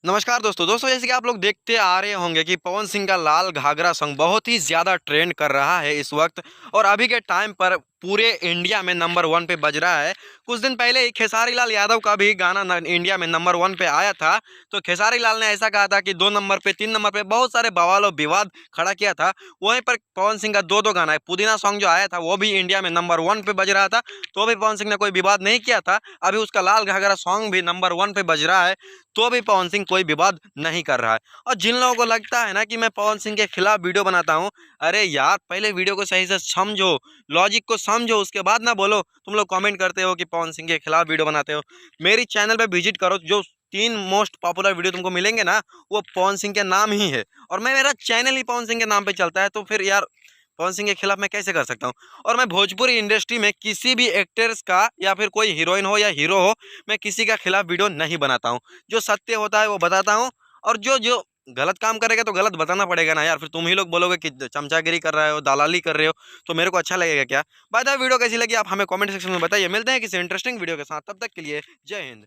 नमस्कार दोस्तों जैसे कि आप लोग देखते आ रहे होंगे कि पवन सिंह का लाल घाघरा सॉन्ग बहुत ही ज़्यादा ट्रेंड कर रहा है इस वक्त और अभी के टाइम पर पूरे इंडिया में नंबर 1 पे बज रहा है। कुछ दिन पहले ही खेसारी लाल यादव का भी गाना इंडिया में नंबर 1 पे आया था। तो खेसारी लाल ने ऐसा कहा था कि 2 नंबर पे 3 नंबर पे बहुत सारे बवाल और विवाद खड़ा किया था। वहीं पर पवन सिंह का दो गाना है। पुदीना सॉन्ग जो आया था वो भी इंडिया में नंबर 1 पे बज रहा था, तो भी पवन सिंह ने कोई विवाद नहीं किया था। अभी उसका लाल घाघरा सॉन्ग भी नंबर 1 पे बज रहा है, तो भी पवन सिंह कोई विवाद नहीं कर रहा है। और जिन लोगों को लगता है ना कि मैं पवन सिंह के खिलाफ वीडियो बनाता हूँ, अरे यार पहले वीडियो को सही से समझो, लॉजिक को समझो, उसके बाद ना बोलो। तुम लोग कमेंट करते हो कि पवन सिंह के खिलाफ वीडियो बनाते हो। मेरी चैनल पे विजिट करो, जो 3 मोस्ट पॉपुलर वीडियो तुमको मिलेंगे ना वो पवन सिंह के नाम ही है, और मेरा चैनल ही पवन सिंह के नाम पे चलता है। तो फिर यार पवन सिंह के खिलाफ मैं कैसे कर सकता हूँ। और मैं भोजपुरी इंडस्ट्री में किसी भी एक्टर्स का या फिर कोई हीरोइन हो या हीरो हो, मैं किसी का खिलाफ वीडियो नहीं बनाता हूँ। जो सत्य होता है वो बताता हूँ, और जो जो गलत काम करेगा तो गलत बताना पड़ेगा ना यार। फिर तुम ही लोग बोलोगे कि चमचागिरी कर रहे हो, दलाली कर रहे हो, तो मेरे को अच्छा लगेगा क्या? बाय द वे वीडियो कैसी लगी आप हमें कमेंट सेक्शन में बताइए। मिलते हैं किसी इंटरेस्टिंग वीडियो के साथ, तब तक के लिए जय हिंद।